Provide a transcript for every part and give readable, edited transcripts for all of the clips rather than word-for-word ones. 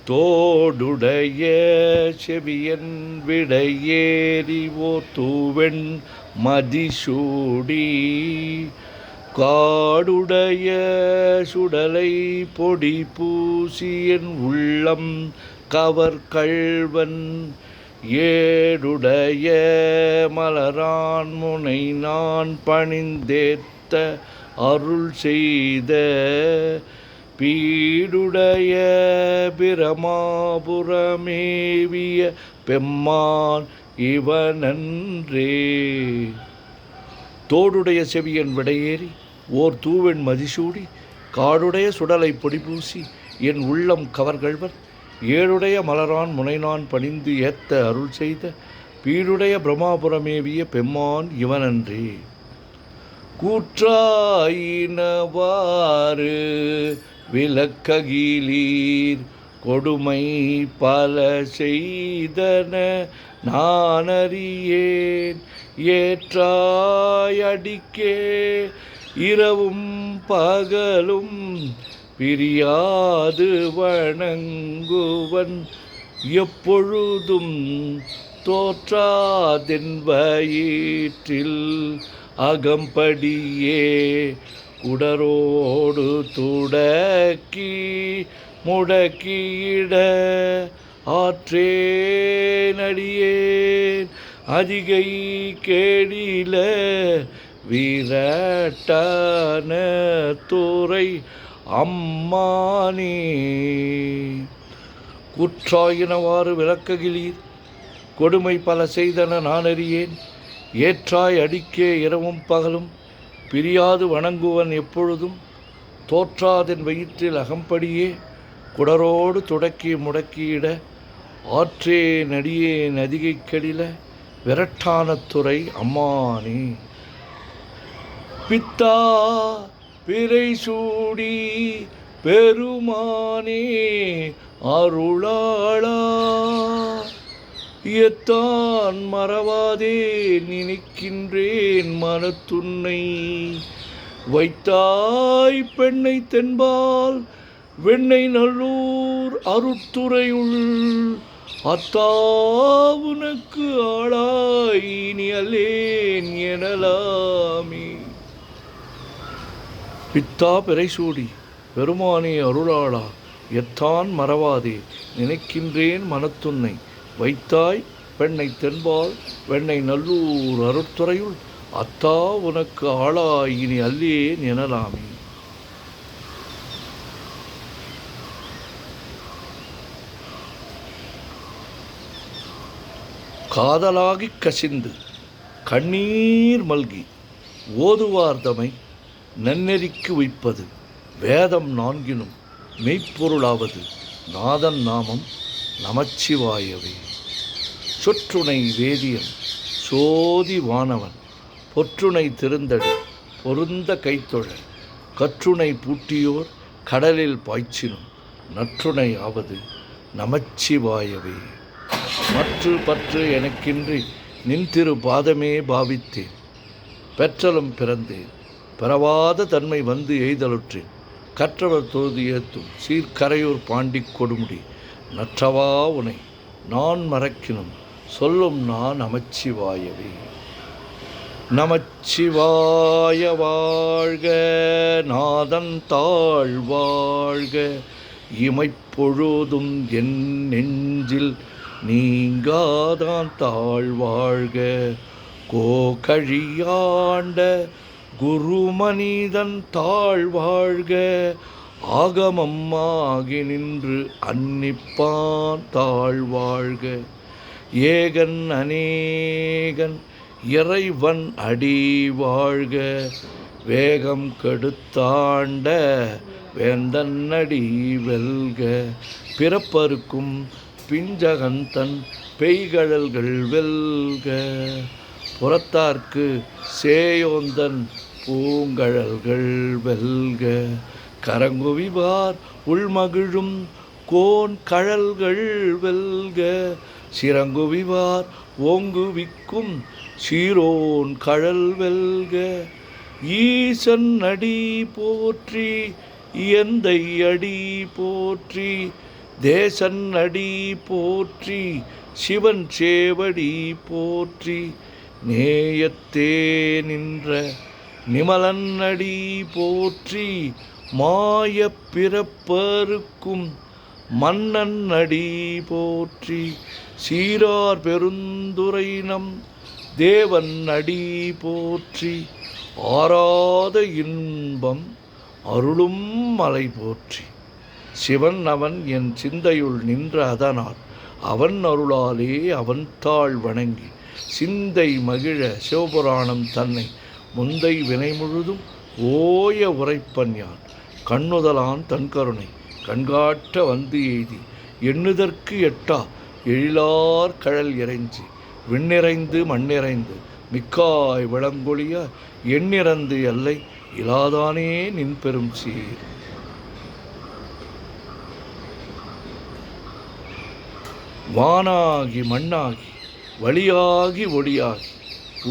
தோடுடைய செவியன் விடையேறிவோ தூவெண் மதிசூடி காடுடைய சுடலை பொடி பூசியன் உள்ளம் கவர்கள்வன் ஏடுடைய மலரான் முனை நான் பணிந்தேத்த அருள் செய்த பீடுடைய பிரமாபுரமேவிய பெம்மான் இவனன்றே. தோடுடைய செவியன் விடையேறி ஓர் தூவெண் மதிசூடி காடுடைய சுடலை பொடிபூசி என் உள்ளம் கவர்கள்வர் ஏழுடைய மலரான் முனைநான் பணிந்து ஏத்த அருள் செய்த பீடுடைய பிரமாபுரமேவிய பெம்மான் இவனன்றே. கூற்றாயினவாறு விளக்ககிலீர் கொடுமை பல செய்தன நானறியேன் ஏற்றாயடிக்கே இரவும் பகலும் பிரியாது வணங்குவன் எப்பொழுதும் தோற்றாதென் வயிற்றில் அகம்படியே உடரோடு துடக்கி முடக்கியிட ஆற்றேனடியேன் அதிகை கேடில வீரட்டான துறை அம்மானே. குற்றாயினவாறு விளக்ககிலீர் கொடுமை பல செய்தன நானறியேன் ஏற்றாய் அடிக்கே இரவும் பகலும் பிரியாது வணங்குவன் எப்பொழுதும் தோற்றாதென் வயிற்றில் அகம்படியே குடரோடு துடக்கி முடக்கியிட ஆற்றே நடியே நதிகை கடில விரட்டான துறை அம்மானே. பித்தா பிறை சூடி பெருமானே அருளாளா எத்தான் மறவாதே நினைக்கின்றேன் மனத்துன்னை வைத்தாய் பெண்ணை தென்பால் வெண்ணை நல்லூர் அருட்துறையுள் அத்தா உனக்கு ஆளாய் நீ அல்லேன் எனலாமே. பித்தா பிறைசூடி பெருமானே அருளாளா எத்தான் மறவாதே நினைக்கின்றேன் மனத்துன்னை வைத்தாய் பெண்ணை தென்பால் வெண்ணை நல்லூர் அருட்துறையுள் அத்தா உனக்கு ஆளாய் இனி அல்லேன் எனலாமே. காதலாகிக் கசிந்து கண்ணீர் மல்கி ஓதுவார்தமை நன்னெறிக்கு வைப்பது வேதம் நான்கினும் மெய்ப்பொருளாவது நாதன் நாமம் நமச்சிவாயவே. சொற்றுணை வேதியன் சோதி வானவன் பொற்றுணை திருந்தடி பொருந்த கைத்தொழ கற்றுணை பூட்டியோர் கடலில் பாய்ச்சினும் நற்றுணை ஆவது நமச்சிவாயவே. மற்று பற்று எனக்கின்றி நின் திரு பாதமே பாவித்தேன் பெற்றலும் பிறந்தேன் பெறவாத தன்மை வந்து எய்தலுற்றேன் கற்றவர் தொழுது ஏத்தும் சீர்கரையூர் பாண்டி கொடுமுடி நற்றவா உனை நான் மறக்கினும் சொல்லும் நான் நமச்சிவாயவே. நமச்சிவாய வாழ்க நாதன் தாழ் வாழ்க இமைப்பொழுதும் என் நெஞ்சில் நீங்காதான் தாழ்வாழ்க கோகழியாண்ட குருமனிதன் தாழ்வாழ்க ஆகமம்மாகி நின்று அன்னிப்பான் தாழ்வாழ்க ஏகன் அநேகன் இறைவன் அடி வாழ்க வேகம் கெடுத்தாண்ட வேந்தன் அடி வெல்க பிறப்பருக்கும் பிஞ்சகந்தன் பெய்கழல்கள் வெல்க புறத்தார்க்கு சேயோந்தன் பூங்கழல்கள் வெல்க கரங்குவிவார் உள்மகிழும் கோன் கழல்கள் வெல்க சிறங்குவிவார் ஓங்குவிக்கும் சீரோன் கழல் வெல்க ஈசன் அடி போற்றி எந்தை அடி போற்றி தேசன் அடி போற்றி சிவன் சேவடி போற்றி நேயத்தே நின்ற நிமலன் அடி போற்றி மாயப் பிறப்பருக்கும் மன்னன் அடி போற்றி சீரார் பெருந்துரைநம் தேவன் அடி போற்றி ஆராத இன்பம் அருளும் மலை போற்றி சிவன் அவன் என் சிந்தையுள் நின்ற அதனால் அவன் அருளாலே அவன் தாழ் வணங்கி சிந்தை மகிழ சிவபுராணம் தன்னை முந்தை வினை முழுதும் ஓய உரைப்பன் யான் கண்ணுதலான் தன்கருணை கண்காட்ட வந்து எய்தி எண்ணுதற்கு எட்டா எழிலார் கழல் இறைஞ்சி விண்ணிறைந்து மண்ணிறைந்து மிக்காய் விளங்கொழிய எண்ணிறந்து எல்லை இலாதானே நின் பெரும் சீர். வானாகி மண்ணாகி வழியாகி ஒளியாகி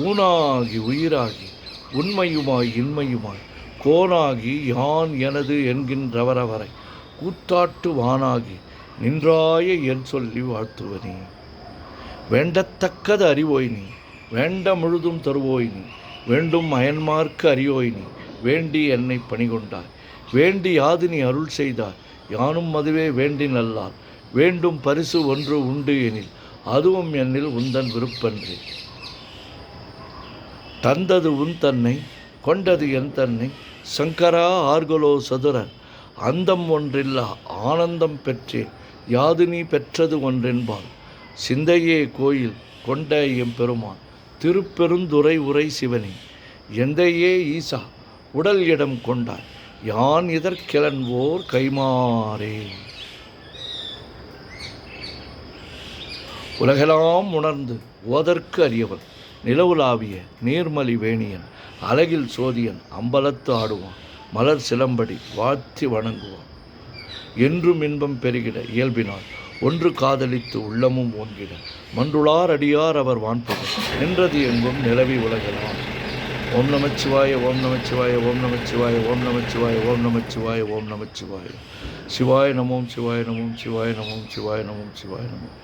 ஊனாகி உயிராகி உண்மையுமாய் இன்மையுமாய் கோனாகி யான் எனது என்கின்றவரவரை கூத்தாட்டு வானாகி நின்றாய என் சொல்லி வாழ்த்துவனே. வேண்டத்தக்கது அறிவோய் நீ வேண்ட முழுதும் தருவோய் நீ வேண்டும் அயன்மார்க்கு அறியோய் நீ வேண்டி என்னை பணிகொண்டாய் வேண்டி யாது நீ அருள் செய்தாய் யானும் அதுவே வேண்டி நல்லால் வேண்டும் பரிசு ஒன்று உண்டு எனில் அதுவும் என்னில் உந்தன் விருப்பன்றே. தந்தது உன் தன்னை கொண்டது என் தன்னை சங்கரா ஆர்கலோ சதுரர் அந்தம் ஒன்றில்லா ஆனந்தம் பெற்றேன் யாது நீ பெற்றது ஒன்றென்பால் சிந்தையே கோயில் கொண்ட எம்பெருமான் திருப்பெருந்துறை உரை சிவனே எந்தையே ஈசா உடல் இடம் கொண்டாய் யான் இதற்கிழன்வோர் கைமாறே. உலகெல்லாம் உணர்ந்து ஓதற்கு அறியவன் நிலவுலாவிய நீர்மலி வேணியன் அழகில் சோதியன் அம்பலத்து ஆடுவான் மலர் சிலம்படி வாழ்த்தி வணங்குவான் என்றும் இன்பம் பெருகிட இயல்பினால் ஒன்று காதலித்து உள்ளமும் ஓன்கிட மன்றுளார் அடியார் அவர் வான்பவர் நின்றது எங்கும் நிலவி உலகலாம். ஓம் நமச்சிவாய ஓம் நமச்சிவாய ஓம் நமச்சிவாய ஓம் நமச்சிவாய ஓம் நமச்சிவாய ஓம் நமச்சிவாய சிவாய நமோம் சிவாய நமோம் சிவாய நமோம் சிவாய நமோம் சிவாய நமோம்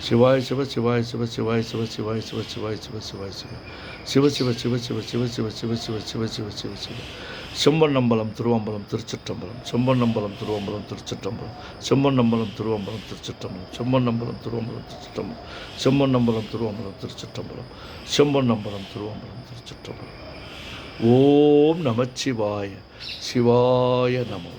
சிவாய சிவ சிவாய சிவ சிவாய சிவ சிவாய சிவ சிவாய சிவ சிவாய சிவ சிவ சிவ சிவ சிவ சிவ சிவ சிவ சிவ சிவ சிவ சிவ சிவ செம்பன்னம்பலம் திருவம்பலம் திருச்சிற்றம்பலம் செம்பன்னம்பலம் திருவம்பலம் திருச்சிற்றம்பலம் செம்பன்னம்பலம் திருவம்பலம் திருச்சிற்றம்பலம் செம்பன்னம்பலம் திருவம்பலம் திருச்சிற்றம்பலம் செம்பன்னம்பலம் திருவம்பலம் திருச்சிற்றம்பலம் செம்பன்னம்பலம் திருவம்பலம் திருச்சிற்றம்பலம். ஓம் நமச்சிவாய சிவாய நமோ.